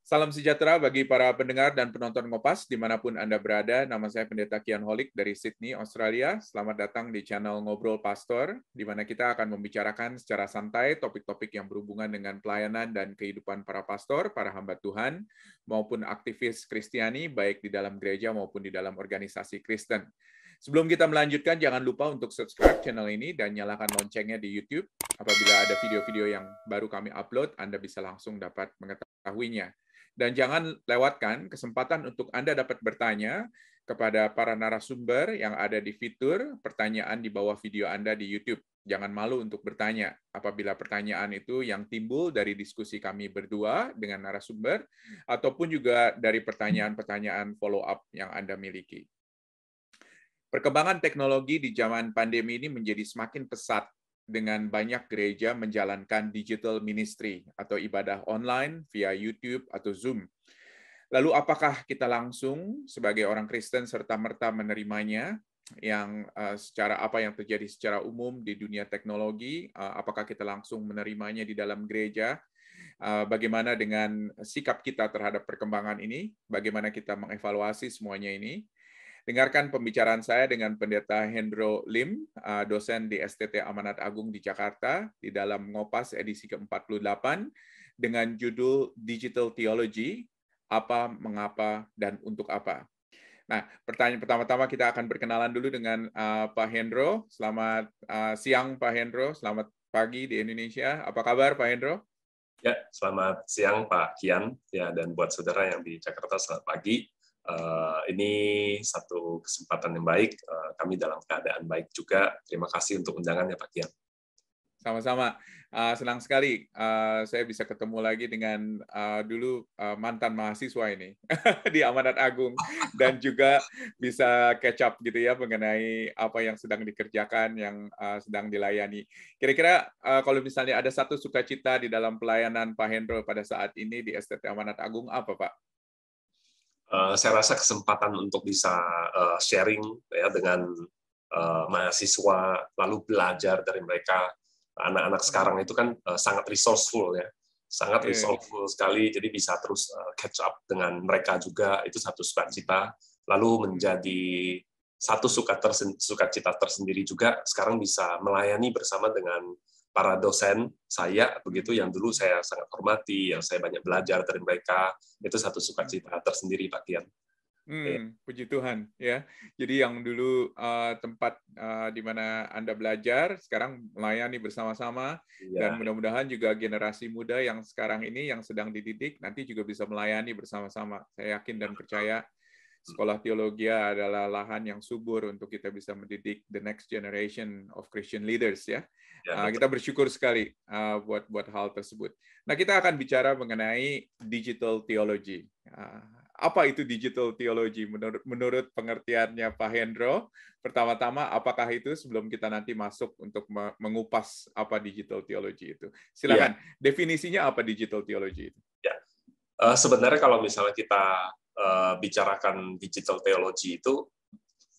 Salam sejahtera bagi para pendengar dan penonton Ngopas dimanapun Anda berada. Nama saya Pendeta Kian Holik dari Sydney, Australia. Selamat datang di channel Ngobrol Pastor, di mana kita akan membicarakan secara santai topik-topik yang berhubungan dengan pelayanan dan kehidupan para pastor, para hamba Tuhan, maupun aktivis Kristiani, baik di dalam gereja maupun di dalam organisasi Kristen. Sebelum kita melanjutkan, jangan lupa untuk subscribe channel ini dan nyalakan loncengnya di YouTube. Apabila ada video-video yang baru kami upload, Anda bisa langsung dapat mengetahuinya. Dan jangan lewatkan kesempatan untuk Anda dapat bertanya kepada para narasumber yang ada di fitur pertanyaan di bawah video Anda di YouTube. Jangan malu untuk bertanya apabila pertanyaan itu yang timbul dari diskusi kami berdua dengan narasumber, ataupun juga dari pertanyaan-pertanyaan follow-up yang Anda miliki. Perkembangan teknologi di zaman pandemi ini menjadi semakin pesat, dengan banyak gereja menjalankan digital ministry atau ibadah online via YouTube atau Zoom. Lalu apakah kita langsung sebagai orang Kristen serta-merta menerimanya, yang secara apa yang terjadi secara umum di dunia teknologi, apakah kita langsung menerimanya di dalam gereja? Bagaimana dengan sikap kita terhadap perkembangan ini? Bagaimana kita mengevaluasi semuanya ini? Dengarkan pembicaraan saya dengan Pendeta Hendro Lim, dosen di STT Amanat Agung di Jakarta, di dalam Ngopas edisi ke-48, dengan judul Digital Theology, Apa, Mengapa, dan Untuk Apa. Nah, pertanyaan pertama-tama kita akan berkenalan dulu dengan Pak Hendro. Selamat siang, Pak Hendro. Selamat pagi di Indonesia. Apa kabar, Pak Hendro? Ya, selamat siang, Pak Kian. Ya, dan buat saudara yang di Jakarta, selamat pagi. Ini satu kesempatan yang baik. Kami dalam keadaan baik juga. Terima kasih untuk undangannya, Pak Kian. Sama-sama. Senang sekali saya bisa ketemu lagi dengan dulu mantan mahasiswa ini di Amanat Agung, dan juga bisa catch up gitu ya mengenai apa yang sedang dikerjakan, yang sedang dilayani. Kira-kira kalau misalnya ada satu sukacita di dalam pelayanan Pak Hendro pada saat ini di STT Amanat Agung, apa Pak? Saya rasa kesempatan untuk bisa sharing ya dengan mahasiswa, lalu belajar dari mereka. Anak-anak sekarang itu kan sangat resourceful ya, sangat resourceful sekali. Jadi bisa terus catch up dengan mereka juga. Itu satu sukacita. Lalu menjadi satu sukacita tersendiri juga. Sekarang bisa melayani bersama dengan para dosen saya, begitu, yang dulu saya sangat hormati, yang saya banyak belajar dari mereka. Itu satu sukacita tersendiri, Pak Kian. Puji Tuhan ya. Jadi yang dulu tempat di mana Anda belajar, sekarang melayani bersama-sama, dan mudah-mudahan juga generasi muda yang sekarang ini yang sedang dididik nanti juga bisa melayani bersama-sama. Saya yakin dan percaya sekolah teologi adalah lahan yang subur untuk kita bisa mendidik the next generation of Christian leaders ya. Kita bersyukur sekali buat hal tersebut. Nah, kita akan bicara mengenai digital theology. Apa itu digital theology menurut pengertiannya Pak Hendro? Pertama-tama, apakah itu sebelum kita nanti masuk untuk mengupas apa digital theology itu? Silakan, definisinya apa digital theology itu? Ya. Sebenarnya kalau misalnya kita bicarakan digital theology itu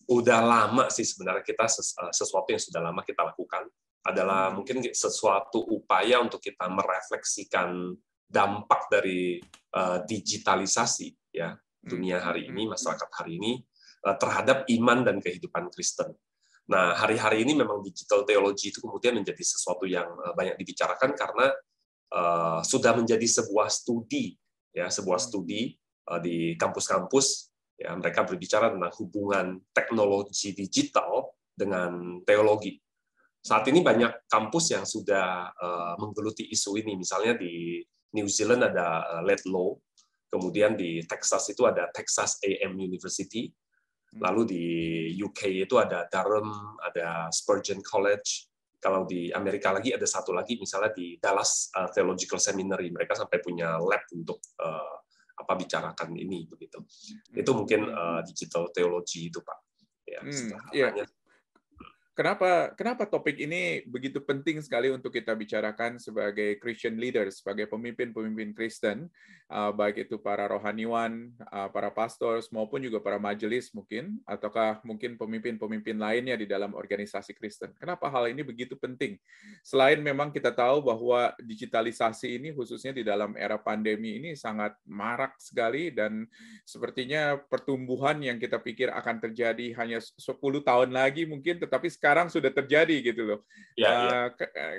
udah lama sih sebenarnya, kita sesuatu yang sudah lama kita lakukan adalah mungkin sesuatu upaya untuk kita merefleksikan dampak dari digitalisasi ya dunia hari ini, masyarakat hari ini terhadap iman dan kehidupan Kristen. Nah, hari-hari ini memang digital theology itu kemudian menjadi sesuatu yang banyak dibicarakan karena sudah menjadi sebuah studi ya, sebuah studi di kampus-kampus ya, mereka berbicara tentang hubungan teknologi digital dengan teologi. Saat ini banyak kampus yang sudah menggeluti isu ini. Misalnya di New Zealand ada Laidlaw, kemudian di Texas itu ada Texas A&M University, lalu di UK itu ada Durham, ada Spurgeon College. Kalau di Amerika lagi ada satu lagi, misalnya di Dallas Theological Seminary, mereka sampai punya lab untuk Bapak bicarakan ini begitu. Itu mungkin digital theology itu Pak. Ya, Iya. Kenapa topik ini begitu penting sekali untuk kita bicarakan sebagai Christian leaders, sebagai pemimpin-pemimpin Kristen, baik itu para rohaniwan, para pastors, maupun juga para majelis mungkin, ataukah mungkin pemimpin-pemimpin lainnya di dalam organisasi Kristen. Kenapa hal ini begitu penting? Selain memang kita tahu bahwa digitalisasi ini khususnya di dalam era pandemi ini sangat marak sekali, dan sepertinya pertumbuhan yang kita pikir akan terjadi hanya 10 tahun lagi mungkin, tetapi sekarang sudah terjadi gitu loh. Ya.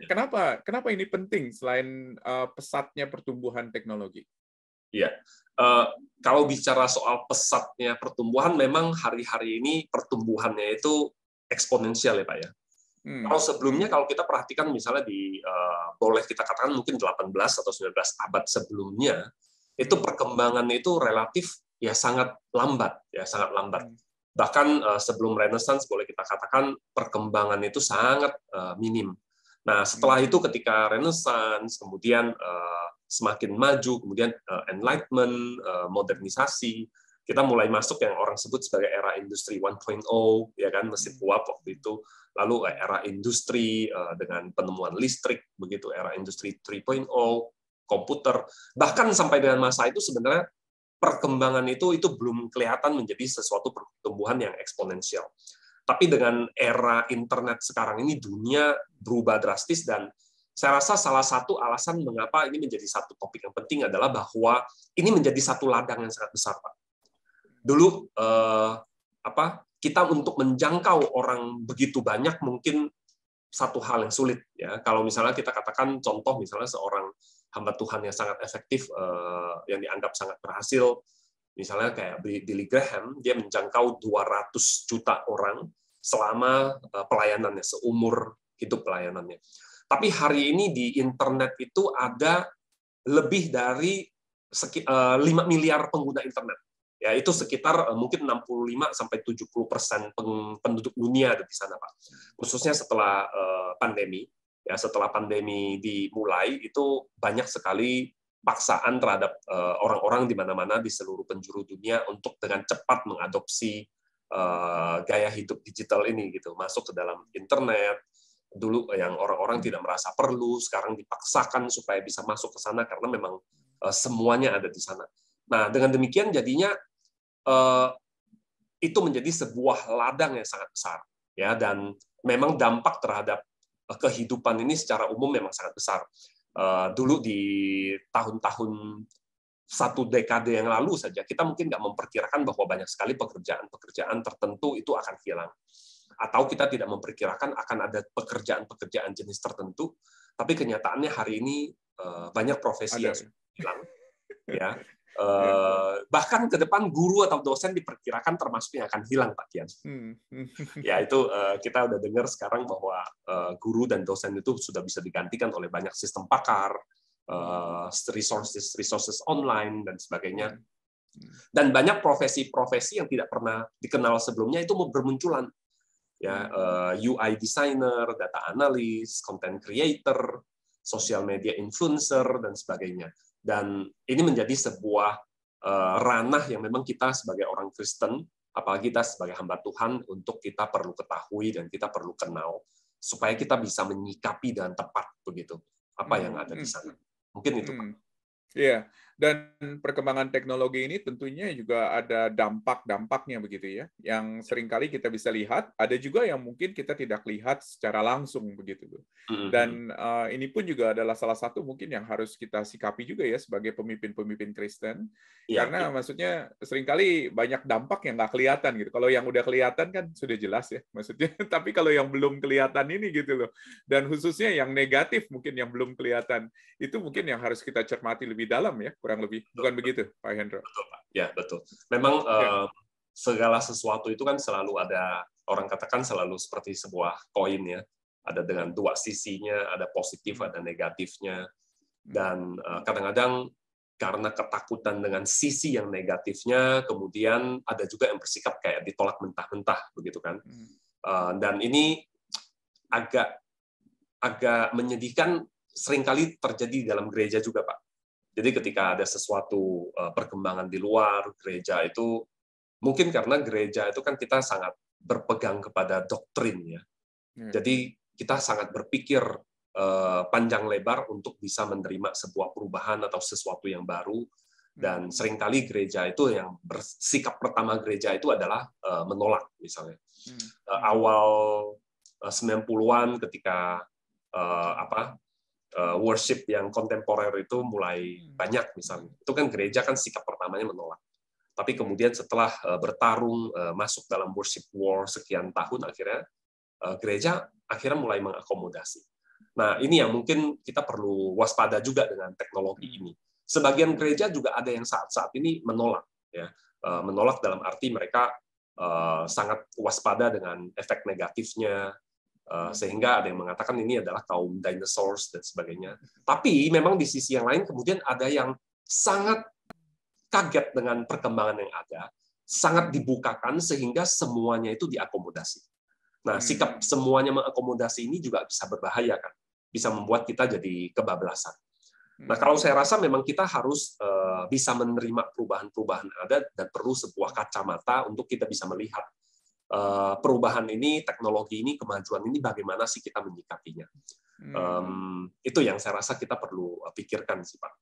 Kenapa ini penting selain pesatnya pertumbuhan teknologi? Iya, kalau bicara soal pesatnya pertumbuhan, memang hari-hari ini pertumbuhannya itu eksponensial ya Pak ya. Kalau sebelumnya, kalau kita perhatikan misalnya boleh kita katakan mungkin 18 atau 19 abad sebelumnya, itu perkembangannya itu relatif ya sangat lambat. Bahkan sebelum Renaissance boleh kita katakan perkembangan itu sangat minim. Nah, setelah itu ketika Renaissance, kemudian semakin maju, kemudian Enlightenment, modernisasi, kita mulai masuk yang orang sebut sebagai era industri 1.0, ya kan, mesin uap waktu itu, lalu era industri dengan penemuan listrik, begitu, era industri 3.0, komputer, bahkan sampai dengan masa itu sebenarnya perkembangan itu belum kelihatan menjadi sesuatu pertumbuhan yang eksponensial. Tapi dengan era internet sekarang ini dunia berubah drastis, dan saya rasa salah satu alasan mengapa ini menjadi satu topik yang penting adalah bahwa ini menjadi satu ladang yang sangat besar, Pak. Dulu kita untuk menjangkau orang begitu banyak mungkin satu hal yang sulit ya. Kalau misalnya kita katakan contoh misalnya seorang hamba Tuhan yang sangat efektif, yang dianggap sangat berhasil, misalnya kayak Billy Graham, dia menjangkau 200 juta orang selama pelayanannya, seumur hidup pelayanannya. Tapi hari ini di internet itu ada lebih dari 5 miliar pengguna internet. Ya, itu sekitar mungkin 65-70% penduduk dunia ada di sana, Pak. Khususnya setelah pandemi. Ya, setelah pandemi dimulai, itu banyak sekali paksaan terhadap orang-orang di mana-mana di seluruh penjuru dunia untuk dengan cepat mengadopsi gaya hidup digital ini, gitu, masuk ke dalam internet. Dulu yang orang-orang tidak merasa perlu, sekarang dipaksakan supaya bisa masuk ke sana karena memang semuanya ada di sana. Nah, dengan demikian jadinya itu menjadi sebuah ladang yang sangat besar, ya, dan memang dampak terhadap kehidupan ini secara umum memang sangat besar. Dulu di tahun-tahun satu dekade yang lalu saja, kita mungkin nggak memperkirakan bahwa banyak sekali pekerjaan-pekerjaan tertentu itu akan hilang. Atau kita tidak memperkirakan akan ada pekerjaan-pekerjaan jenis tertentu, tapi kenyataannya hari ini banyak profesi yang hilang. Ya. Bahkan ke depan guru atau dosen diperkirakan termasuk yang akan hilang, Pak Tian. Ya, itu kita udah dengar sekarang bahwa guru dan dosen itu sudah bisa digantikan oleh banyak sistem pakar, resources online dan sebagainya. Dan banyak profesi-profesi yang tidak pernah dikenal sebelumnya itu bermunculan. Ya, UI designer, data analis, content creator, social media influencer dan sebagainya. Dan ini menjadi sebuah ranah yang memang kita sebagai orang Kristen, apalagi kita sebagai hamba Tuhan, untuk kita perlu ketahui dan kita perlu kenal supaya kita bisa menyikapi dengan tepat begitu apa yang ada di sana. Mungkin itu, Pak. Iya, dan perkembangan teknologi ini tentunya juga ada dampak-dampaknya begitu ya, yang seringkali kita bisa lihat, ada juga yang mungkin kita tidak lihat secara langsung begitu. Dan ini pun juga adalah salah satu mungkin yang harus kita sikapi juga ya sebagai pemimpin-pemimpin Kristen, karena maksudnya seringkali banyak dampak yang nggak kelihatan gitu. Kalau yang udah kelihatan kan sudah jelas ya, maksudnya. Tapi kalau yang belum kelihatan ini gitu loh, dan khususnya yang negatif mungkin yang belum kelihatan, itu mungkin yang harus kita cermati lebih dalam ya, kurang lebih. Bukan begitu, Pak Hendro? Betul, Pak. Ya, betul. Memang segala sesuatu itu kan selalu ada, orang katakan selalu seperti sebuah koin ya. Ada dengan dua sisinya, ada positif, ada negatifnya. Dan kadang-kadang karena ketakutan dengan sisi yang negatifnya, kemudian ada juga yang bersikap kayak ditolak mentah-mentah, begitu kan. Dan ini agak menyedihkan, seringkali terjadi di dalam gereja juga, Pak. Jadi ketika ada sesuatu perkembangan di luar gereja itu, mungkin karena gereja itu kan kita sangat berpegang kepada doktrin ya. Jadi kita sangat berpikir panjang lebar untuk bisa menerima sebuah perubahan atau sesuatu yang baru. Dan seringkali gereja itu yang bersikap pertama gereja itu adalah menolak misalnya. Awal 90-an ketika worship yang kontemporer itu mulai banyak misalnya. Itu kan gereja kan sikap pertamanya menolak. Tapi kemudian setelah bertarung masuk dalam worship war sekian tahun akhirnya gereja akhirnya mulai mengakomodasi. Nah, ini yang mungkin kita perlu waspada juga dengan teknologi ini. Sebagian gereja juga ada yang saat-saat ini menolak ya. Menolak dalam arti mereka sangat waspada dengan efek negatifnya. Sehingga ada yang mengatakan ini adalah kaum dinosaurs dan sebagainya. Tapi memang di sisi yang lain kemudian ada yang sangat kaget dengan perkembangan yang ada, sangat dibukakan sehingga semuanya itu diakomodasi. Nah, sikap semuanya mengakomodasi ini juga bisa berbahaya kan, bisa membuat kita jadi kebablasan. Nah, kalau saya rasa memang kita harus bisa menerima perubahan-perubahan ada dan perlu sebuah kacamata untuk kita bisa melihat perubahan ini, teknologi ini, kemajuan ini, bagaimana sih kita menyikapinya. Itu yang saya rasa kita perlu pikirkan sih, Pak.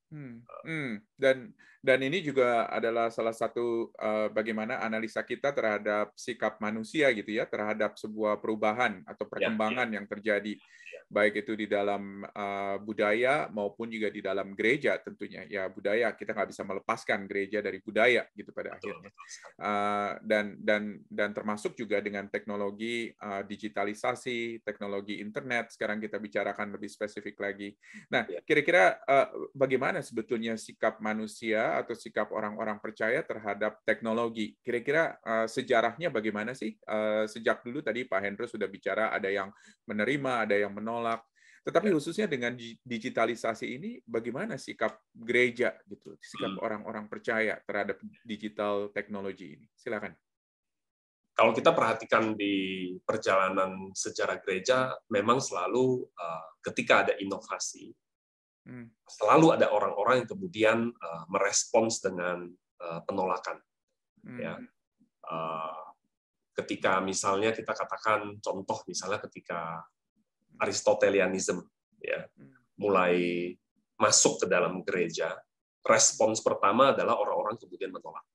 Dan ini juga adalah salah satu bagaimana analisa kita terhadap sikap manusia gitu ya, terhadap sebuah perubahan atau perkembangan yang terjadi, baik itu di dalam budaya maupun juga di dalam gereja tentunya. Ya budaya, kita nggak bisa melepaskan gereja dari budaya gitu pada akhirnya. Dan termasuk juga dengan teknologi digitalisasi, teknologi internet, sekarang kita bicarakan lebih spesifik lagi. Nah, kira-kira bagaimana sebetulnya sikap manusia atau sikap orang-orang percaya terhadap teknologi? Kira-kira sejarahnya bagaimana sih? Sejak dulu tadi Pak Hendro sudah bicara, ada yang menerima, ada yang menolak. Tetapi khususnya dengan digitalisasi ini, bagaimana sikap gereja gitu, sikap orang-orang percaya terhadap digital teknologi ini? Silakan. Kalau kita perhatikan di perjalanan sejarah gereja, memang selalu ketika ada inovasi, selalu ada orang-orang yang kemudian merespons dengan penolakan. Ya. Ketika misalnya kita katakan contoh misalnya ketika Aristotelianism ya mulai masuk ke dalam gereja, respons pertama adalah orang-orang kemudian menolak.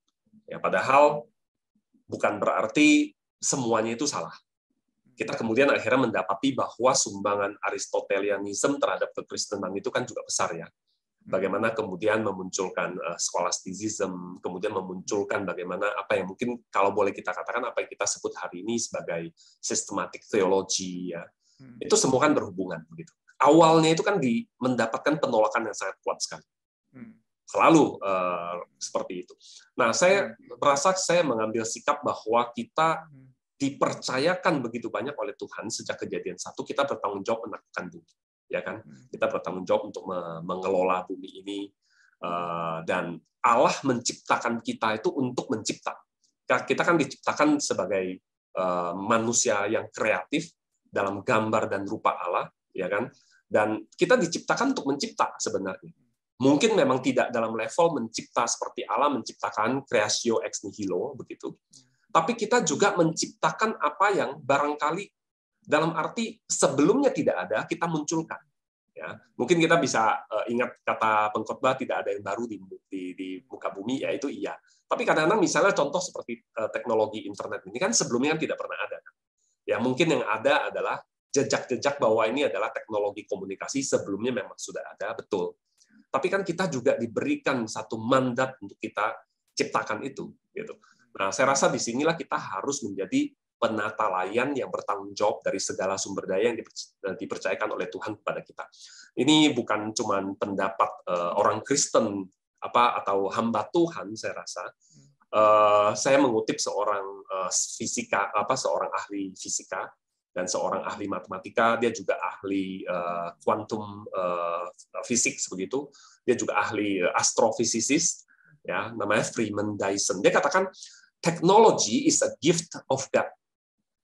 Ya, padahal bukan berarti semuanya itu salah. Kita kemudian akhirnya mendapati bahwa sumbangan Aristotelianism terhadap kekristenan itu kan juga besar ya. Bagaimana kemudian memunculkan scholasticism, kemudian memunculkan bagaimana apa yang mungkin kalau boleh kita katakan apa yang kita sebut hari ini sebagai systematic theology ya. Itu semua kan berhubungan begitu. Awalnya itu kan mendapatkan penolakan yang sangat kuat sekali. Selalu seperti itu. Nah, saya merasa saya mengambil sikap bahwa kita dipercayakan begitu banyak oleh Tuhan sejak kejadian 1, kita bertanggung jawab menaklukkan bumi, ya kan? Kita bertanggung jawab untuk mengelola bumi ini, dan Allah menciptakan kita itu untuk mencipta. Kita kan diciptakan sebagai manusia yang kreatif dalam gambar dan rupa Allah, ya kan? Dan kita diciptakan untuk mencipta sebenarnya. Mungkin memang tidak dalam level mencipta seperti Allah menciptakan creatio ex nihilo begitu. Tapi kita juga menciptakan apa yang barangkali dalam arti sebelumnya tidak ada, kita munculkan. Ya, mungkin kita bisa ingat kata pengkhotbah tidak ada yang baru di muka bumi, ya itu iya. Tapi kadang-kadang misalnya contoh seperti teknologi internet ini kan sebelumnya kan tidak pernah ada. Ya mungkin yang ada adalah jejak-jejak bahwa ini adalah teknologi komunikasi sebelumnya memang sudah ada, betul. Tapi kan kita juga diberikan satu mandat untuk kita ciptakan itu, gitu. Nah, saya rasa disinilah kita harus menjadi penata layan yang bertanggung jawab dari segala sumber daya yang dipercayakan oleh Tuhan kepada kita. Ini bukan cuma pendapat orang Kristen atau hamba Tuhan, saya rasa. Saya mengutip seorang seorang ahli fisika dan seorang ahli matematika, dia juga ahli quantum physics begitu. Dia juga ahli astrofisikis, ya, namanya Freeman Dyson. Dia katakan technology is a gift of God.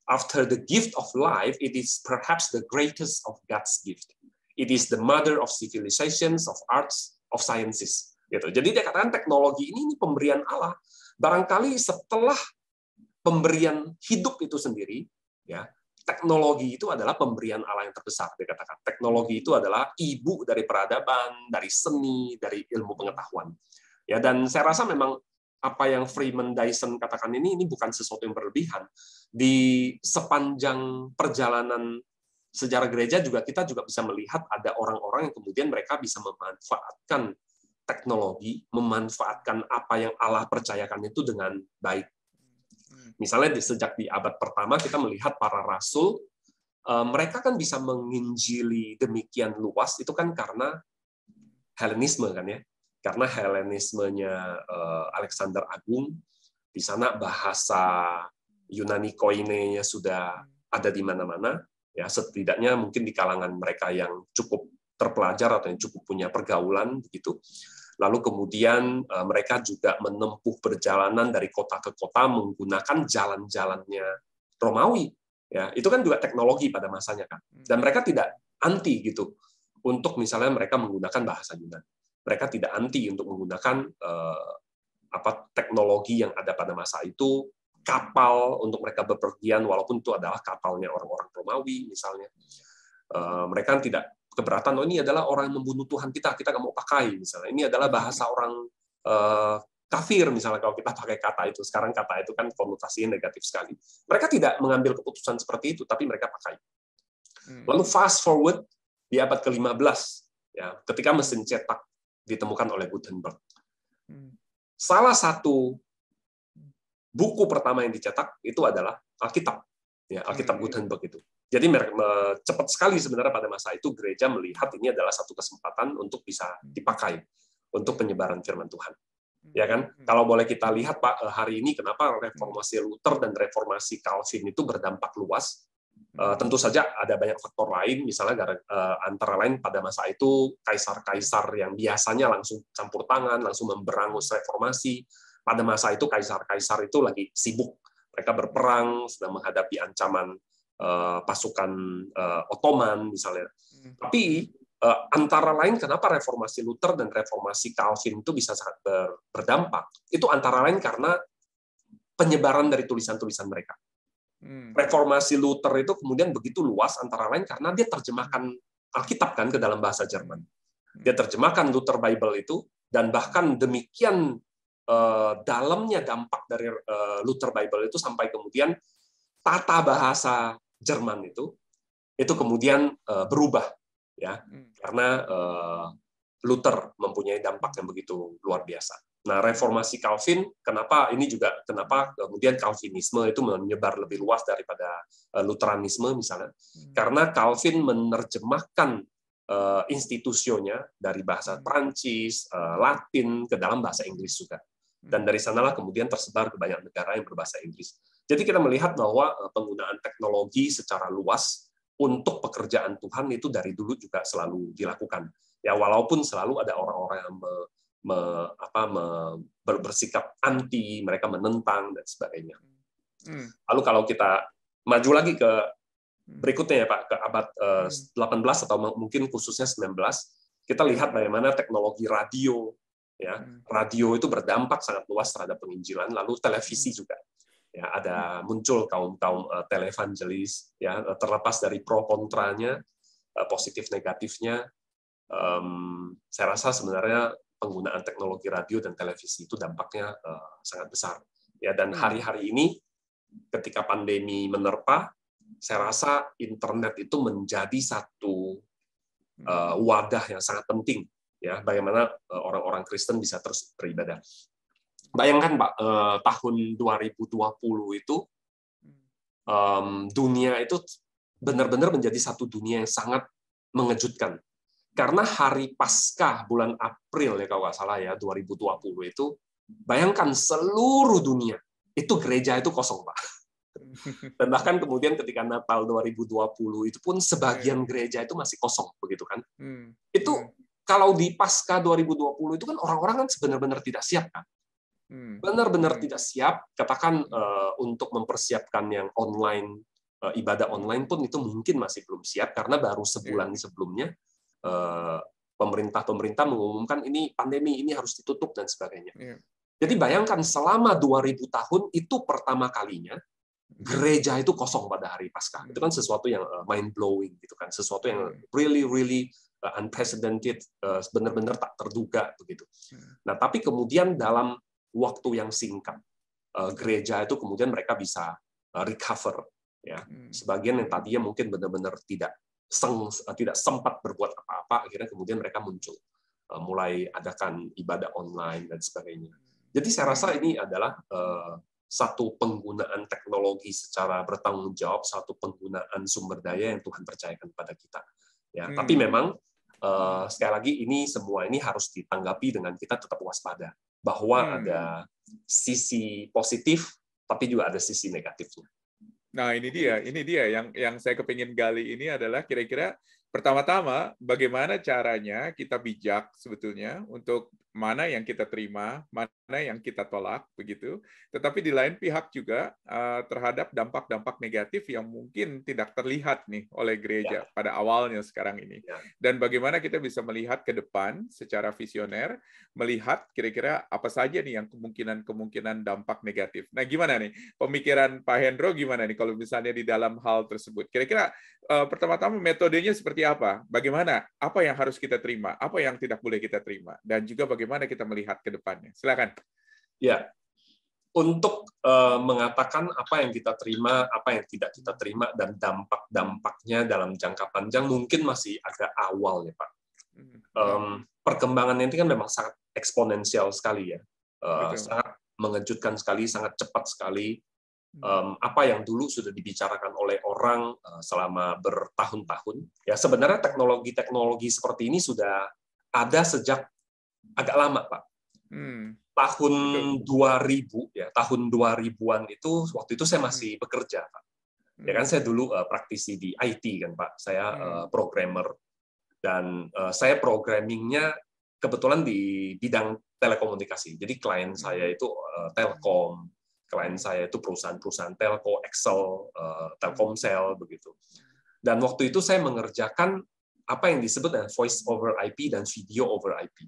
After the gift of life, it is perhaps the greatest of God's gift. It is the mother of civilizations, of arts, of Sciences. Gitu. Jadi dia katakan teknologi ini pemberian Allah. Barangkali setelah pemberian hidup itu sendiri, ya, teknologi itu adalah pemberian Allah yang terbesar. Dia katakan teknologi itu adalah ibu dari peradaban, dari seni, dari ilmu pengetahuan. Ya, dan saya rasa memang apa yang Freeman Dyson katakan ini bukan sesuatu yang berlebihan. Di sepanjang perjalanan sejarah gereja kita juga bisa melihat ada orang-orang yang kemudian mereka bisa memanfaatkan teknologi, memanfaatkan apa yang Allah percayakan itu dengan baik. Misalnya sejak di abad pertama kita melihat para rasul, mereka kan bisa menginjili demikian luas itu kan karena Helenisme kan ya, karena Helenismenya Alexander Agung, di sana bahasa Yunani Koine-nya sudah ada di mana-mana, ya setidaknya mungkin di kalangan mereka yang cukup terpelajar atau yang cukup punya pergaulan begitu. Lalu kemudian mereka juga menempuh perjalanan dari kota ke kota menggunakan jalan-jalannya Romawi. Ya, itu kan juga teknologi pada masanya kan. Dan mereka tidak anti gitu untuk misalnya mereka menggunakan bahasa Yunani. Mereka tidak anti untuk menggunakan teknologi yang ada pada masa itu, kapal untuk mereka bepergian walaupun itu adalah kapalnya orang-orang Romawi misalnya. Mereka tidak keberatan, ini adalah orang yang membunuh Tuhan kita nggak mau pakai misalnya. Ini adalah bahasa orang kafir misalnya kalau kita pakai kata itu. Sekarang kata itu kan konotasinya negatif sekali. Mereka tidak mengambil keputusan seperti itu, tapi mereka pakai. Lalu fast forward di abad ke-15, ya, ketika mesin cetak ditemukan oleh Gutenberg. Salah satu buku pertama yang dicetak itu adalah Alkitab, ya, Alkitab Gutenberg itu. Jadi cepat sekali sebenarnya pada masa itu gereja melihat ini adalah satu kesempatan untuk bisa dipakai untuk penyebaran firman Tuhan. Ya kan? Kalau boleh kita lihat Pak, hari ini kenapa reformasi Luther dan reformasi Calvin itu berdampak luas? Tentu saja ada banyak faktor lain, misalnya antara lain pada masa itu kaisar-kaisar yang biasanya langsung campur tangan, langsung memberangus reformasi. Pada masa itu kaisar-kaisar itu lagi sibuk, mereka berperang, sedang menghadapi ancaman pasukan Ottoman misalnya. Tapi antara lain kenapa reformasi Luther dan reformasi Calvin itu bisa sangat berdampak, itu antara lain karena penyebaran dari tulisan-tulisan mereka. Reformasi Luther itu kemudian begitu luas antara lain karena dia terjemahkan Alkitab kan ke dalam bahasa Jerman. Dia terjemahkan Luther Bible itu, dan bahkan demikian dalamnya dampak dari Luther Bible itu sampai kemudian tata bahasa Jerman itu kemudian berubah, ya, karena Luther mempunyai dampak yang begitu luar biasa. Nah, reformasi Calvin, kenapa kemudian Calvinisme itu menyebar lebih luas daripada Lutheranisme misalnya? Karena Calvin menerjemahkan institusionya dari bahasa Prancis, Latin ke dalam bahasa Inggris juga. Dan dari sanalah kemudian tersebar ke banyak negara yang berbahasa Inggris. Jadi kita melihat bahwa penggunaan teknologi secara luas untuk pekerjaan Tuhan itu dari dulu juga selalu dilakukan. Ya, walaupun selalu ada orang-orang yang bersikap anti, mereka menentang dan sebagainya. Lalu kalau kita maju lagi ke berikutnya ya Pak, ke abad 18 atau mungkin khususnya 19, kita lihat bagaimana teknologi radio, ya, radio itu berdampak sangat luas terhadap penginjilan, lalu televisi juga. Ya, ada muncul kaum-kaum televangelis, ya, terlepas dari pro kontranya, positif negatifnya. Saya rasa sebenarnya penggunaan teknologi radio dan televisi itu dampaknya sangat besar. Ya, dan hari-hari ini ketika pandemi menerpa, saya rasa internet itu menjadi satu wadah yang sangat penting, ya, bagaimana orang-orang Kristen bisa terus beribadah. Bayangkan Pak, tahun 2020 itu dunia itu benar-benar menjadi satu dunia yang sangat mengejutkan. Karena hari Paskah bulan April ya kalau nggak salah ya 2020 itu, bayangkan seluruh dunia itu gereja itu kosong Pak. Dan bahkan kemudian ketika Natal 2020 itu pun sebagian gereja itu masih kosong begitu kan. Itu kalau di Paskah 2020 itu kan orang-orang kan benar-benar tidak siap kan. Benar-benar tidak siap, katakan untuk mempersiapkan yang online, ibadah online pun itu mungkin masih belum siap karena baru sebulan sebelumnya pemerintah mengumumkan ini pandemi, ini harus ditutup dan sebagainya. Jadi bayangkan selama 2000 tahun itu pertama kalinya gereja itu kosong pada hari Paskah. Itu kan sesuatu yang mind blowing gitu kan, sesuatu yang really unprecedented, benar-benar tak terduga begitu. Nah, tapi kemudian dalam waktu yang singkat gereja itu kemudian mereka bisa recover ya. Sebagian yang tadinya mungkin benar-benar tidak sempat berbuat apa-apa, akhirnya kemudian mereka muncul, mulai adakan ibadah online dan sebagainya. Jadi saya rasa ini adalah satu penggunaan teknologi secara bertanggung jawab, satu penggunaan sumber daya yang Tuhan percayakan kepada kita. Ya, tapi memang sekali lagi semua ini harus ditanggapi dengan kita tetap waspada bahwa ada sisi positif, tapi juga ada sisi negatifnya. Nah, ini dia yang saya kepingin gali ini adalah kira-kira pertama-tama bagaimana caranya kita bijak sebetulnya untuk mana yang kita terima, mana yang kita tolak begitu. Tetapi di lain pihak juga terhadap dampak-dampak negatif yang mungkin tidak terlihat nih oleh gereja pada awalnya sekarang ini. Dan bagaimana kita bisa melihat ke depan secara visioner, melihat kira-kira apa saja nih yang kemungkinan dampak negatif. Nah, gimana nih pemikiran Pak Hendro, gimana nih kalau misalnya di dalam hal tersebut? Kira-kira pertama-tama metodenya seperti apa? Bagaimana? Apa yang harus kita terima? Apa yang tidak boleh kita terima? Dan juga bagaimana kita melihat ke depannya? Silakan. Ya, untuk mengatakan apa yang kita terima, apa yang tidak kita terima, dan dampak-dampaknya dalam jangka panjang mungkin masih agak awal ya Pak. Perkembangannya itu kan memang sangat eksponensial sekali ya, sangat mengejutkan sekali, sangat cepat sekali. Apa yang dulu sudah dibicarakan oleh orang selama bertahun-tahun, ya sebenarnya teknologi seperti ini sudah ada sejak agak lama Pak. Tahun 2000 ya, tahun 2000-an itu waktu itu saya masih bekerja Pak. Ya kan saya dulu praktisi di IT kan Pak. Saya programmer dan saya programmingnya kebetulan di bidang telekomunikasi. Jadi klien saya itu Telkom, klien saya itu perusahaan-perusahaan telco, Excel, Telkomsel begitu. Dan waktu itu saya mengerjakan apa yang disebut dengan voice over IP dan video over IP.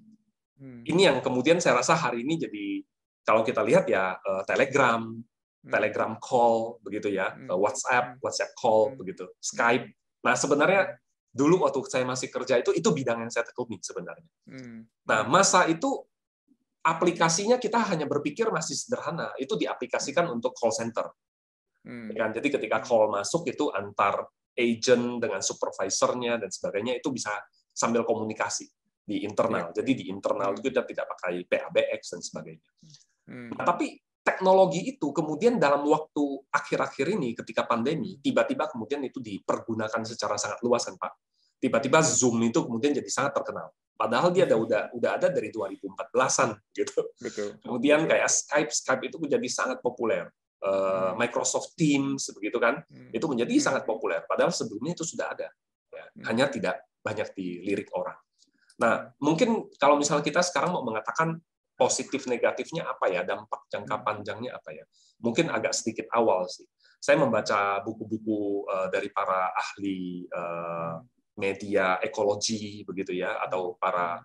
Ini yang kemudian saya rasa hari ini jadi, kalau kita lihat ya Telegram call begitu ya, WhatsApp call begitu, Skype. Nah sebenarnya dulu waktu saya masih kerja itu bidang yang saya tekuni sebenarnya. Nah masa itu aplikasinya kita hanya berpikir masih sederhana, itu diaplikasikan untuk call center. Jadi ketika call masuk itu antar agent dengan supervisornya dan sebagainya itu bisa sambil komunikasi di internal. Jadi di internal itu kita tidak pakai PABX dan sebagainya. Nah, tapi teknologi itu kemudian dalam waktu akhir-akhir ini ketika pandemi tiba-tiba kemudian itu dipergunakan secara sangat luas kan Pak. Tiba-tiba Zoom itu kemudian jadi sangat terkenal. Padahal dia udah ada dari 2014-an gitu. Kemudian kayak Skype itu menjadi sangat populer. Microsoft Teams begitu kan, itu menjadi sangat populer. Padahal sebelumnya itu sudah ada. Ya, hanya tidak banyak dilirik orang. Nah, mungkin kalau misalnya kita sekarang mau mengatakan positif negatifnya apa ya, dampak jangka panjangnya apa ya, mungkin agak sedikit awal sih. Saya membaca buku-buku dari para ahli media ekologi begitu ya, atau para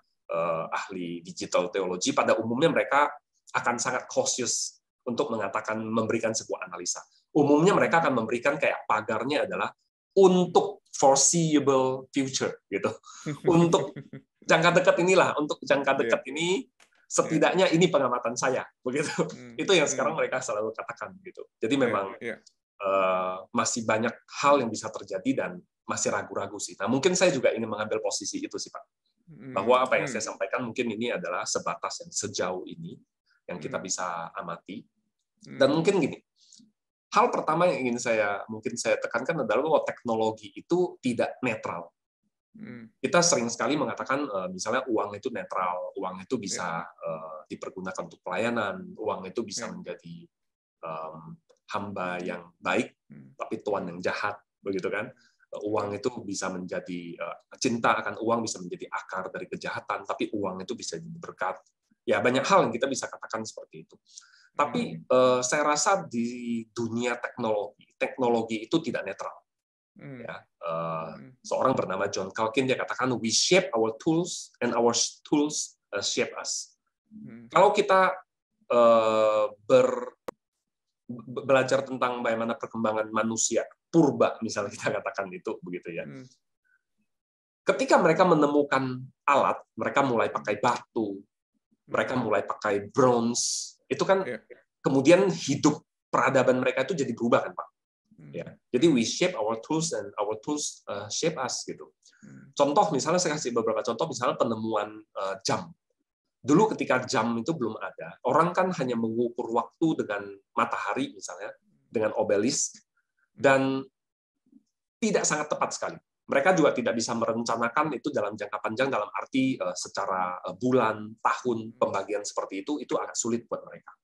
ahli digital teologi. Pada umumnya mereka akan sangat cautious untuk memberikan sebuah analisa. Umumnya mereka akan memberikan kayak pagarnya adalah untuk foreseeable future gitu. Untuk jangka dekat inilah, untuk jangka dekat ini setidaknya ini pengamatan saya begitu. Itu yang sekarang mereka selalu katakan gitu. Jadi memang masih banyak hal yang bisa terjadi dan masih ragu-ragu sih. Nah, mungkin saya juga ingin mengambil posisi itu sih Pak. Bahwa apa yang saya sampaikan mungkin ini adalah sebatas yang sejauh ini yang kita bisa amati. Dan mungkin gini, hal pertama yang ingin saya tekankan adalah bahwa teknologi itu tidak netral. Kita sering sekali mengatakan misalnya uang itu netral, uang itu bisa dipergunakan untuk pelayanan, uang itu bisa menjadi hamba yang baik, tapi tuan yang jahat, begitu kan? Uang itu bisa menjadi cinta akan uang bisa menjadi akar dari kejahatan, tapi uang itu bisa jadi berkat. Ya banyak hal yang kita bisa katakan seperti itu. Tapi saya rasa di dunia teknologi itu tidak netral. Ya, seorang bernama John Calkin, dia katakan, we shape our tools and our tools shape us. Kalau kita belajar tentang bagaimana perkembangan manusia purba, misalnya kita katakan itu begitu ya. Ketika mereka menemukan alat, mereka mulai pakai batu, mereka mulai pakai bronze, itu kan kemudian hidup peradaban mereka itu jadi berubah kan, Pak. Ya, jadi we shape our tools and our tools shape us gitu. Contoh misalnya saya kasih beberapa contoh, misalnya penemuan jam. Dulu ketika jam itu belum ada, orang kan hanya mengukur waktu dengan matahari misalnya, dengan obelisk, dan tidak sangat tepat sekali. Mereka juga tidak bisa merencanakan itu dalam jangka panjang, dalam arti secara bulan, tahun, pembagian seperti itu agak sulit buat mereka.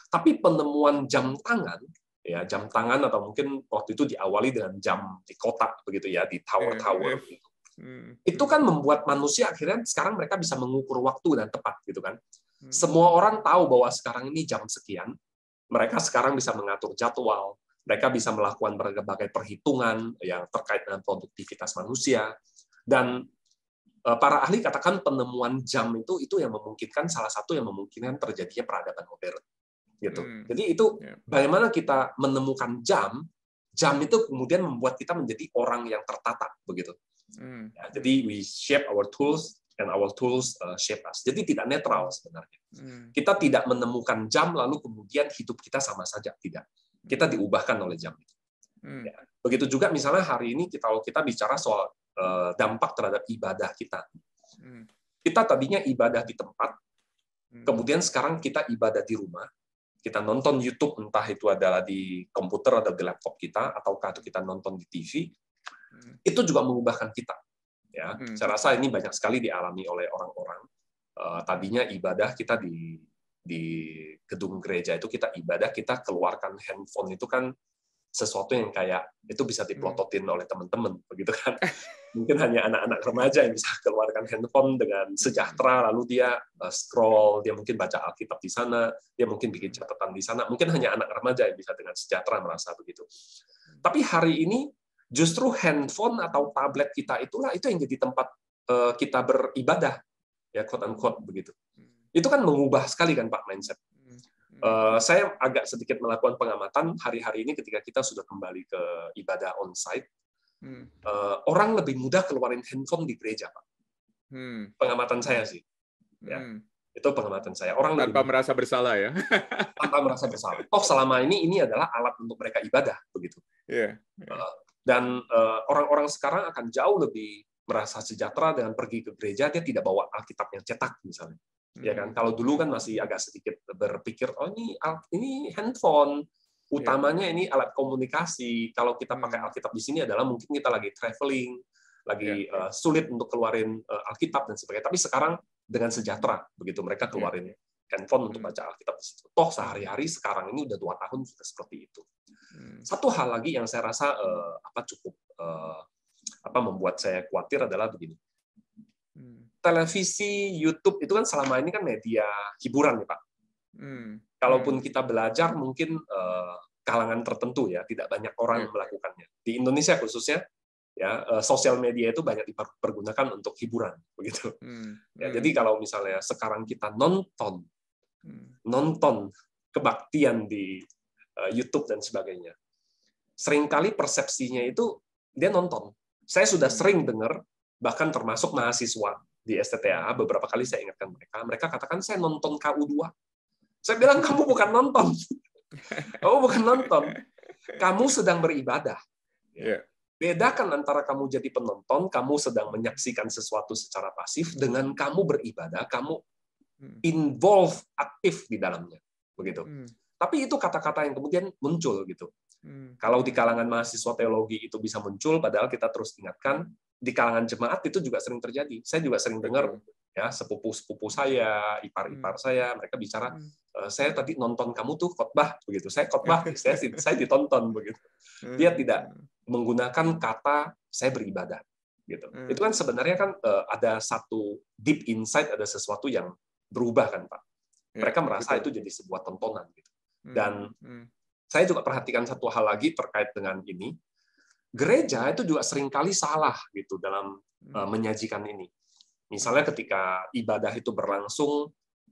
Tapi penemuan jam tangan, ya jam tangan atau mungkin waktu itu diawali dengan jam di kota begitu ya, di tower-tower gitu. Itu kan membuat manusia akhirnya sekarang mereka bisa mengukur waktu dan tepat gitu kan. Semua orang tahu bahwa sekarang ini jam sekian, mereka sekarang bisa mengatur jadwal, mereka bisa melakukan berbagai perhitungan yang terkait dengan produktivitas manusia, dan para ahli katakan penemuan jam itu yang memungkinkan, salah satu yang memungkinkan terjadinya peradaban modern. Gitu. Jadi itu bagaimana kita menemukan jam itu kemudian membuat kita menjadi orang yang tertata begitu. Ya, jadi we shape our tools and our tools shape us. Jadi tidak netral sebenarnya. Kita tidak menemukan jam lalu kemudian hidup kita sama saja, tidak. Kita diubahkan oleh jam itu. Ya. Begitu juga misalnya hari ini kalau kita bicara soal dampak terhadap ibadah kita. Kita tadinya ibadah di tempat, kemudian sekarang kita ibadah di rumah. Kita nonton YouTube, entah itu adalah di komputer atau di laptop kita, ataukah kita nonton di TV, itu juga mengubahkan kita. Ya, saya rasa ini banyak sekali dialami oleh orang-orang. Tadinya ibadah kita di gedung gereja itu kita ibadah, kita keluarkan handphone itu kan sesuatu yang kayak itu bisa diplototin oleh teman-teman, begitu kan? Mungkin hanya anak-anak remaja yang bisa keluarkan handphone dengan sejahtera, lalu dia scroll, dia mungkin baca Alkitab di sana, dia mungkin bikin catatan di sana. Mungkin hanya anak remaja yang bisa dengan sejahtera merasa begitu. Tapi hari ini justru handphone atau tablet kita itu yang jadi tempat kita beribadah, ya quote unquote begitu. Itu kan mengubah sekali kan Pak mindset. Saya agak sedikit melakukan pengamatan hari-hari ini ketika kita sudah kembali ke ibadah onsite, orang lebih mudah keluarin handphone di gereja, Pak. Pengamatan saya sih, ya. Itu pengamatan saya. Orang tanpa merasa bersalah ya. Tanpa merasa bersalah. Toh selama ini adalah alat untuk mereka ibadah, begitu. Dan orang-orang sekarang akan jauh lebih merasa sejahtera dengan pergi ke gereja, dia tidak bawa Alkitab yang cetak misalnya. Ya kan, kalau dulu kan masih agak sedikit berpikir, oh ini handphone, utamanya ini alat komunikasi. Kalau kita pakai Alkitab di sini adalah mungkin kita lagi traveling, lagi sulit untuk keluarin Alkitab dan sebagainya. Tapi sekarang dengan sejahtera, begitu mereka keluarin handphone untuk baca Alkitab di situ. Toh sehari-hari sekarang ini udah 2 tahun sudah seperti itu. Satu hal lagi yang saya rasa cukup membuat saya khawatir adalah begini. Televisi, YouTube itu kan selama ini kan media hiburan nih Pak. Kalaupun kita belajar mungkin kalangan tertentu ya, tidak banyak orang yang melakukannya. Di Indonesia khususnya ya sosial media itu banyak dipergunakan untuk hiburan begitu. Ya, jadi kalau misalnya sekarang kita nonton kebaktian di YouTube dan sebagainya, seringkali persepsinya itu dia nonton. Saya sudah sering dengar, bahkan termasuk mahasiswa di STTA, beberapa kali saya ingatkan mereka katakan, saya nonton KU2. Saya bilang, kamu bukan nonton. Kamu bukan nonton. Kamu sedang beribadah. Bedakan antara kamu jadi penonton, kamu sedang menyaksikan sesuatu secara pasif, dengan kamu beribadah, kamu involve, aktif di dalamnya. Begitu. Tapi itu kata-kata yang kemudian muncul gitu. Kalau di kalangan mahasiswa teologi itu bisa muncul, padahal kita terus ingatkan, di kalangan jemaat itu juga sering terjadi. Saya juga sering dengar ya sepupu-sepupu saya, ipar-ipar saya, mereka bicara, saya tadi nonton kamu tuh khotbah begitu. Saya khotbah, saya ditonton begitu. Dia tidak menggunakan kata saya beribadah gitu. Itu kan sebenarnya kan ada satu deep insight, ada sesuatu yang berubah kan Pak. Mereka merasa itu jadi sebuah tontonan gitu. Dan saya juga perhatikan satu hal lagi terkait dengan ini. gereja itu juga seringkali salah gitu dalam menyajikan ini. Misalnya ketika ibadah itu berlangsung,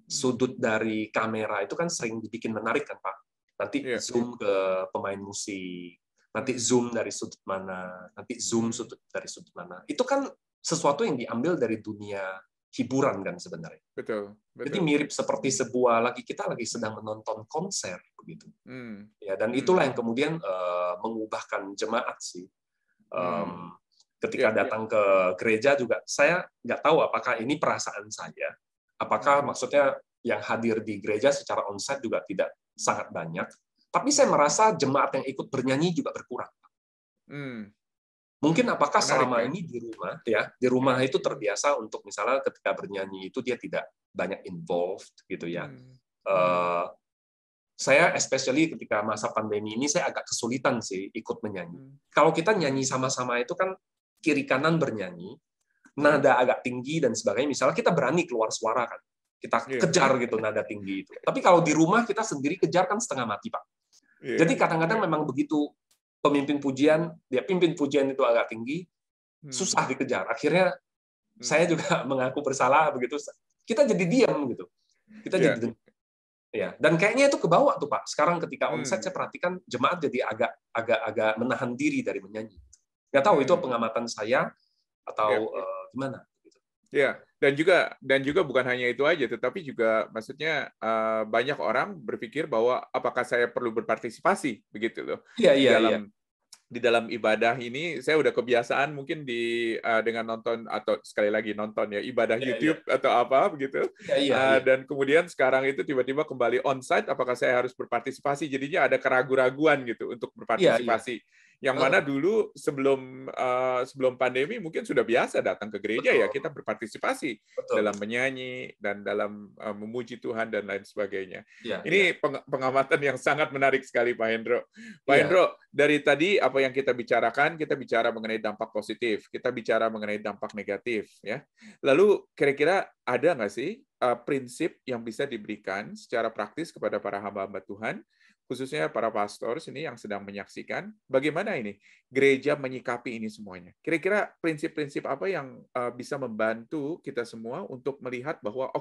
sudut dari kamera itu kan sering dibikin menarik kan Pak. Nanti zoom ke pemain musik, nanti zoom dari sudut mana, nanti zoom dari sudut mana. Itu kan sesuatu yang diambil dari dunia hiburan kan sebenarnya. Betul. Jadi mirip seperti kita lagi sedang menonton konser begitu. Ya, dan itulah yang kemudian mengubahkan jemaat sih. Ketika datang ke gereja juga, saya nggak tahu apakah ini perasaan saya, apakah maksudnya yang hadir di gereja secara onsite juga tidak sangat banyak, tapi saya merasa jemaat yang ikut bernyanyi juga berkurang. Mungkin apakah selama ini di rumah itu terbiasa untuk misalnya ketika bernyanyi itu dia tidak banyak involved gitu ya. Saya especially ketika masa pandemi ini saya agak kesulitan sih ikut menyanyi. Kalau kita nyanyi sama-sama itu kan kiri kanan bernyanyi, nada agak tinggi dan sebagainya. Misalnya kita berani keluar suara kan, kita kejar gitu nada tinggi itu. Tapi kalau di rumah kita sendiri kejar kan setengah mati Pak. Jadi kadang-kadang memang begitu pemimpin pujian, dia pimpin pujian itu agak tinggi, susah dikejar. Akhirnya saya juga mengaku bersalah begitu. Kita jadi diam gitu. Kita jadi ya. Dan kayaknya itu kebawa tuh Pak. Sekarang ketika onsite saya perhatikan jemaat jadi agak menahan diri dari menyanyi. Nggak tahu itu pengamatan saya atau gimana gitu. Ya, dan juga bukan hanya itu aja, tetapi juga maksudnya banyak orang berpikir bahwa apakah saya perlu berpartisipasi begitu loh. Di dalam ibadah ini saya udah kebiasaan mungkin dengan nonton atau sekali lagi nonton ya ibadah YouTube atau apa begitu. Dan kemudian sekarang itu tiba-tiba kembali onsite, apakah saya harus berpartisipasi? Jadinya ada keraguan-raguan gitu untuk berpartisipasi. Yang mana dulu sebelum pandemi mungkin sudah biasa datang ke gereja ya kita berpartisipasi dalam menyanyi dan dalam memuji Tuhan dan lain sebagainya. Ini pengamatan yang sangat menarik sekali Pak Hendro. Pak Hendro, dari tadi apa yang kita bicara mengenai dampak positif, kita bicara mengenai dampak negatif ya. Lalu kira-kira ada nggak sih prinsip yang bisa diberikan secara praktis kepada para hamba-hamba Tuhan, khususnya para pastor sini yang sedang menyaksikan, bagaimana ini gereja menyikapi ini semuanya? Kira-kira prinsip-prinsip apa yang bisa membantu kita semua untuk melihat bahwa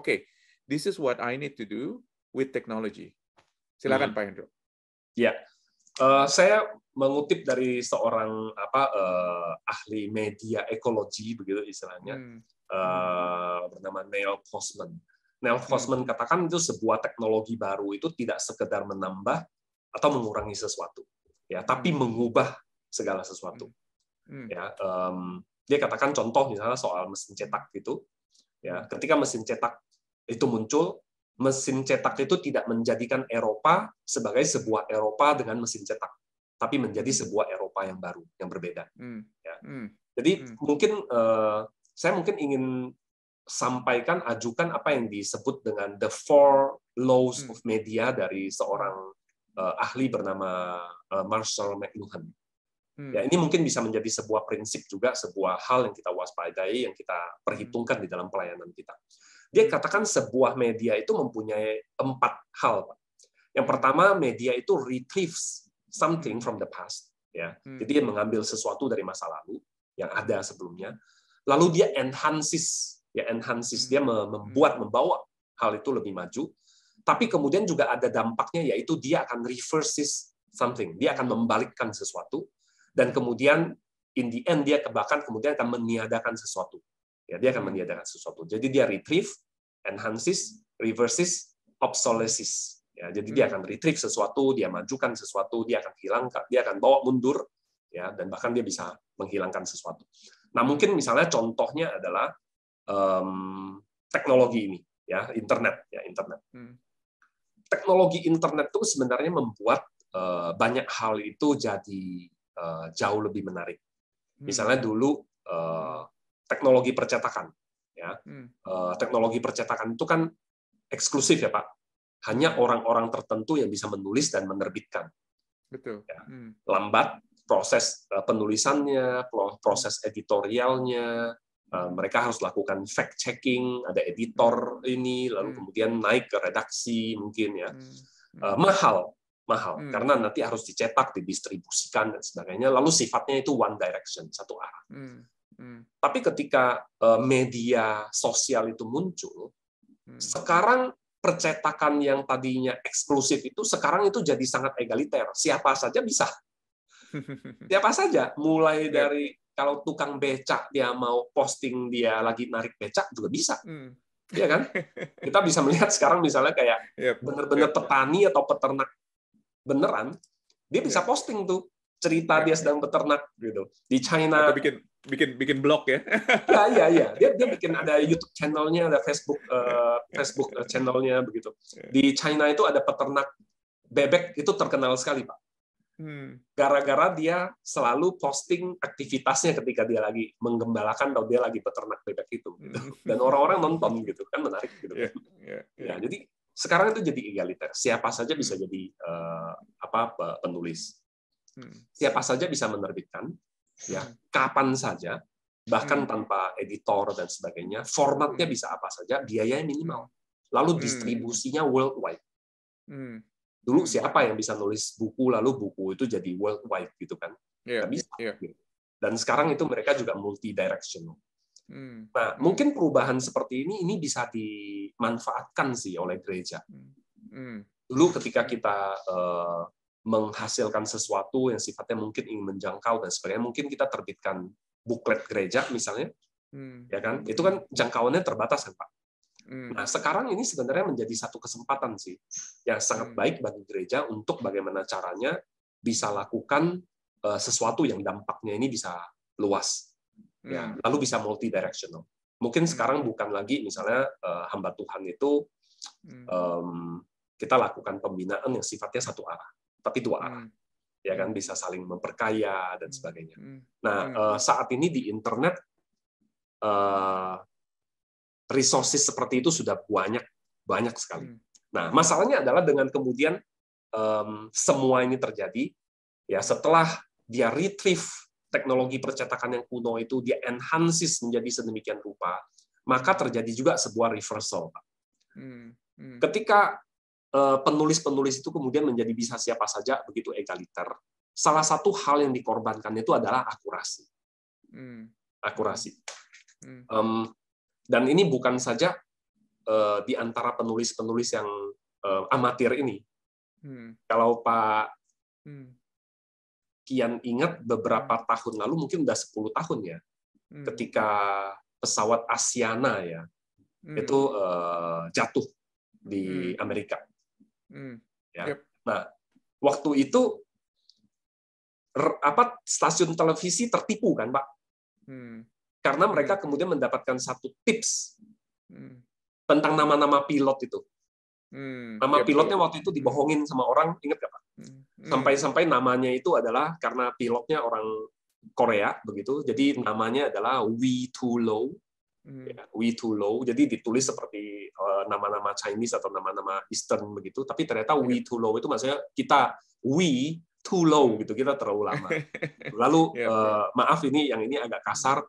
this is what I need to do with technology. Silakan Pak Hendro. Ya, saya mengutip dari seorang ahli media ekologi begitu istilahnya, bernama Neil Postman. Neil Postman katakan itu sebuah teknologi baru itu tidak sekedar menambah atau mengurangi sesuatu, ya, tapi mengubah segala sesuatu. Ya, dia katakan contoh misalnya soal mesin cetak itu, ya, ketika mesin cetak itu muncul, mesin cetak itu tidak menjadikan Eropa sebagai sebuah Eropa dengan mesin cetak, tapi menjadi sebuah Eropa yang baru, yang berbeda. Ya. Jadi mungkin saya ingin ajukan apa yang disebut dengan the 4 laws of media dari seorang ahli bernama Marshall McLuhan. Ya, ini mungkin bisa menjadi sebuah prinsip juga, sebuah hal yang kita waspadai, yang kita perhitungkan di dalam pelayanan kita. Dia katakan sebuah media itu mempunyai 4 hal, Pak. Yang pertama, media itu retrieves something from the past, ya. Jadi dia mengambil sesuatu dari masa lalu yang ada sebelumnya, lalu dia enhances, dia membawa hal itu lebih maju. Tapi kemudian juga ada dampaknya, yaitu dia akan reverses something, dia akan membalikkan sesuatu, dan kemudian in the end dia bahkan kemudian akan meniadakan sesuatu. Ya, dia akan meniadakan sesuatu. Jadi dia retrieve, enhances, reverses, obsolesces. Ya, jadi dia akan retrieve sesuatu, dia majukan sesuatu, dia akan hilangkan, dia akan bawa mundur, ya, dan bahkan dia bisa menghilangkan sesuatu. Nah, mungkin misalnya contohnya adalah teknologi ini, ya, internet. Teknologi internet itu sebenarnya membuat banyak hal itu jadi jauh lebih menarik. Misalnya dulu teknologi percetakan, ya, teknologi percetakan itu kan eksklusif ya Pak, hanya orang-orang tertentu yang bisa menulis dan menerbitkan. Betul. Ya. Lambat proses penulisannya, proses editorialnya, mereka harus lakukan fact checking, ada editor ini, lalu kemudian naik ke redaksi mungkin ya, mahal. mahal karena nanti harus dicetak, didistribusikan dan sebagainya. Lalu sifatnya itu one direction, satu arah. Tapi ketika media sosial itu muncul, sekarang percetakan yang tadinya eksklusif itu sekarang itu jadi sangat egaliter. Siapa saja bisa. Siapa saja, mulai dari kalau tukang becak dia mau posting dia lagi narik becak juga bisa. Iya kan? Kita bisa melihat sekarang misalnya kayak benar-benar petani atau peternak beneran, dia bisa posting tuh cerita dia sedang beternak gitu di China. Atau bikin blog ya? Ya. Dia bikin ada YouTube channelnya, ada Facebook channelnya begitu. Di China itu ada peternak bebek itu terkenal sekali, Pak. Gara-gara dia selalu posting aktivitasnya ketika dia lagi menggembalakan atau dia lagi peternak bebek itu, gitu. Dan orang-orang nonton gitu kan, menarik gitu. Ya, jadi sekarang itu jadi egaliter. Siapa saja bisa jadi penulis. Siapa saja bisa menerbitkan, ya kapan saja, bahkan tanpa editor dan sebagainya. Formatnya bisa apa saja, biayanya minimal. Lalu distribusinya worldwide. Dulu siapa yang bisa nulis buku lalu buku itu jadi worldwide gitu kan? Nggak bisa. Dan sekarang itu mereka juga multi directional. Nah, mungkin perubahan seperti ini bisa dimanfaatkan sih oleh gereja. Dulu ketika kita menghasilkan sesuatu yang sifatnya mungkin ingin menjangkau dan sebagainya, mungkin kita terbitkan buklet gereja misalnya, ya kan? Itu kan jangkauannya terbatas kan, Pak. Nah, sekarang ini sebenarnya menjadi satu kesempatan sih yang sangat baik bagi gereja untuk bagaimana caranya bisa lakukan sesuatu yang dampaknya ini bisa luas. Ya, lalu bisa multi directional. Mungkin sekarang bukan lagi misalnya hamba Tuhan itu kita lakukan pembinaan yang sifatnya satu arah, tapi dua arah. Ya kan, bisa saling memperkaya dan sebagainya. Nah, saat ini di internet resources seperti itu sudah banyak sekali. Nah, masalahnya adalah dengan kemudian semua ini terjadi ya setelah dia retrieve teknologi percetakan yang kuno itu, dia enhances menjadi sedemikian rupa, maka terjadi juga sebuah reversal, Pak. Ketika penulis-penulis itu kemudian menjadi bisa siapa saja, begitu egaliter, salah satu hal yang dikorbankan itu adalah akurasi. Akurasi. Dan ini bukan saja di antara penulis-penulis yang amatir ini. Kalau Pak Kian ingat beberapa tahun lalu, mungkin udah 10 tahun ya, ketika pesawat Asiana ya itu jatuh di Amerika. Ya. Nah, waktu itu stasiun televisi tertipu kan, Pak? Karena mereka kemudian mendapatkan satu tips tentang nama-nama pilot itu. Nama pilotnya waktu itu dibohongin sama orang, ingat nggak Pak? Sampai-sampai namanya itu adalah karena pilotnya orang Korea begitu, jadi namanya adalah Wee Too Low. Wee Too Low, jadi ditulis seperti nama-nama Chinese atau nama-nama Eastern begitu, tapi ternyata Wee Too Low itu maksudnya kita we too low gitu, kita terlalu lama. Lalu maaf ini agak kasar,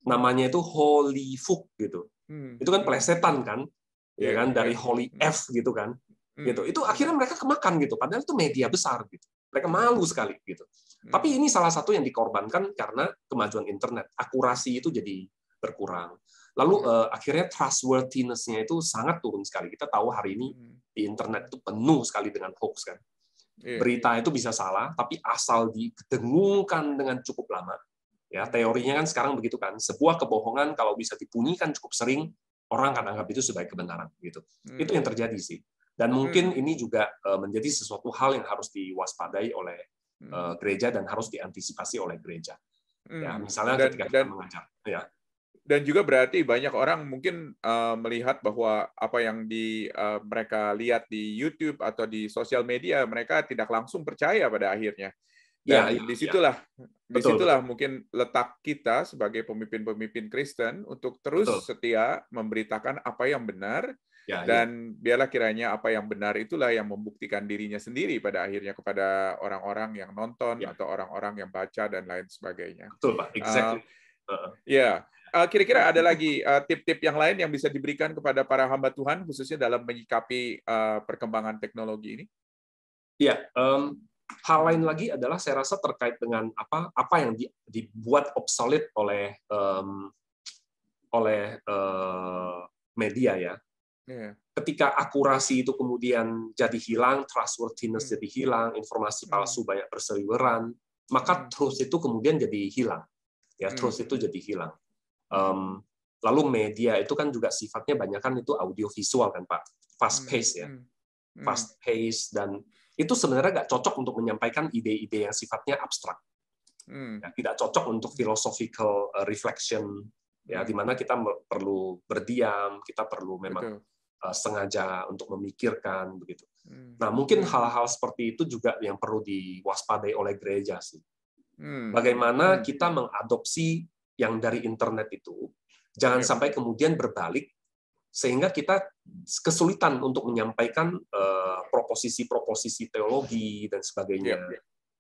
namanya itu Holy Fook gitu. Itu kan plesetan kan, ya kan, dari Holy F gitu kan. Gitu. Itu akhirnya mereka kemakan gitu, padahal itu media besar gitu. Mereka malu sekali gitu. Tapi ini salah satu yang dikorbankan karena kemajuan internet. Akurasi itu jadi berkurang. Lalu akhirnya trustworthiness-nya itu sangat turun sekali. Kita tahu hari ini di internet itu penuh sekali dengan hoax kan. Berita itu bisa salah, tapi asal didengungkan dengan cukup lama. Ya, teorinya kan sekarang begitu kan. Sebuah kebohongan kalau bisa dibunyikan cukup sering, orang akan anggap itu sebagai kebenaran gitu. Itu yang terjadi sih. Dan mungkin ini juga menjadi sesuatu hal yang harus diwaspadai oleh gereja dan harus diantisipasi oleh gereja. Ya, misalnya ketika kita mengajar. Ya. Dan juga berarti banyak orang mungkin melihat bahwa apa yang mereka lihat di YouTube atau di sosial media, mereka tidak langsung percaya pada akhirnya. Dan disitulah mungkin letak kita sebagai pemimpin-pemimpin Kristen untuk terus setia memberitakan apa yang benar. Dan biarlah kiranya apa yang benar itulah yang membuktikan dirinya sendiri pada akhirnya kepada orang-orang yang nonton atau orang-orang yang baca dan lain sebagainya. Betul, Pak. Exactly. Kira-kira ada lagi tip-tip yang lain yang bisa diberikan kepada para hamba Tuhan khususnya dalam menyikapi perkembangan teknologi ini? Ya, hal lain lagi adalah saya rasa terkait dengan apa yang dibuat obsolete oleh media ya. Iya. Ketika akurasi itu kemudian jadi hilang, trustworthiness Hmm. jadi hilang, informasi palsu banyak berseliweran, maka Hmm. truth itu kemudian jadi hilang. Ya, truth itu jadi hilang. Lalu media itu kan juga sifatnya banyak kan itu audiovisual kan Pak, fast pace ya, fast pace, dan itu sebenarnya nggak cocok untuk menyampaikan ide-ide yang sifatnya abstrak. Ya, tidak cocok untuk philosophical reflection, ya, di mana kita perlu berdiam, kita perlu memang sengaja untuk memikirkan begitu. Nah, mungkin hal-hal seperti itu juga yang perlu diwaspadai oleh gereja sih. Bagaimana kita mengadopsi yang dari internet itu, jangan sampai kemudian berbalik sehingga kita kesulitan untuk menyampaikan proposisi-proposisi teologi dan sebagainya.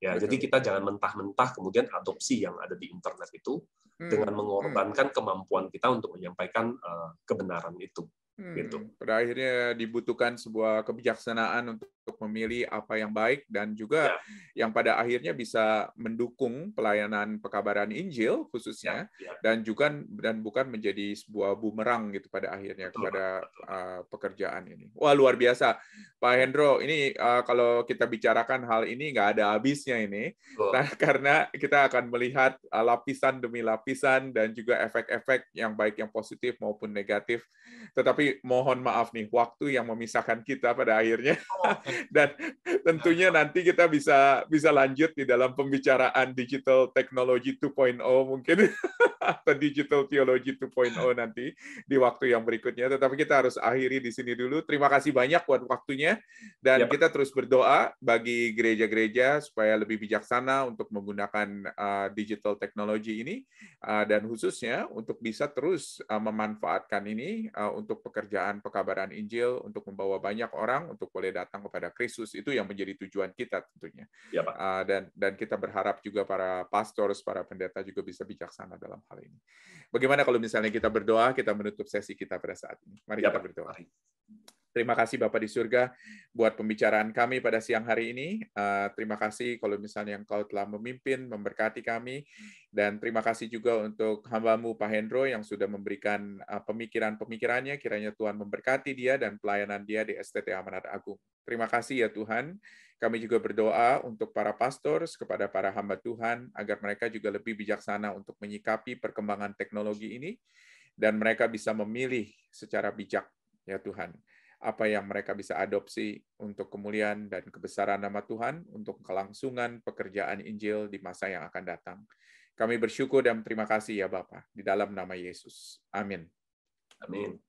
Ya, jadi kita jangan mentah-mentah kemudian adopsi yang ada di internet itu dengan mengorbankan kemampuan kita untuk menyampaikan kebenaran itu. Gitu. Pada akhirnya dibutuhkan sebuah kebijaksanaan untuk memilih apa yang baik dan juga yang pada akhirnya bisa mendukung pelayanan pekabaran Injil khususnya dan bukan menjadi sebuah bumerang gitu pada akhirnya kepada pekerjaan ini. Wah, luar biasa Pak Hendro. Ini kalau kita bicarakan hal ini nggak ada habisnya ini. Nah, karena kita akan melihat lapisan demi lapisan dan juga efek-efek yang baik yang positif maupun negatif. Tetapi mohon maaf nih, waktu yang memisahkan kita pada akhirnya. Dan tentunya nanti kita bisa lanjut di dalam pembicaraan Digital Technology 2.0 mungkin, atau Digital Theology 2.0 nanti di waktu yang berikutnya. Tetapi kita harus akhiri di sini dulu. Terima kasih banyak buat waktunya. Dan kita terus berdoa bagi gereja-gereja supaya lebih bijaksana untuk menggunakan digital technology ini. Dan khususnya untuk bisa terus memanfaatkan ini untuk pekerjaan pekabaran Injil, untuk membawa banyak orang untuk boleh datang kepada Kristus. Itu yang menjadi tujuan kita tentunya. Ya, Pak. Dan kita berharap juga para pastors, para pendeta juga bisa bijaksana dalam hal ini. Bagaimana kalau misalnya kita berdoa, kita menutup sesi kita pada saat ini. Mari kita berdoa. Terima kasih Bapak di surga buat pembicaraan kami pada siang hari ini. Terima kasih kalau misalnya Engkau telah memimpin, memberkati kami. Dan terima kasih juga untuk hamba-Mu Pak Hendro yang sudah memberikan pemikiran-pemikirannya. Kiranya Tuhan memberkati dia dan pelayanan dia di STT Amanat Agung. Terima kasih ya Tuhan. Kami juga berdoa untuk para pastors, kepada para hamba Tuhan, agar mereka juga lebih bijaksana untuk menyikapi perkembangan teknologi ini. Dan mereka bisa memilih secara bijak ya Tuhan. Apa yang mereka bisa adopsi untuk kemuliaan dan kebesaran nama Tuhan, untuk kelangsungan pekerjaan Injil di masa yang akan datang. Kami bersyukur dan terima kasih ya Bapa, di dalam nama Yesus. Amin. Amin.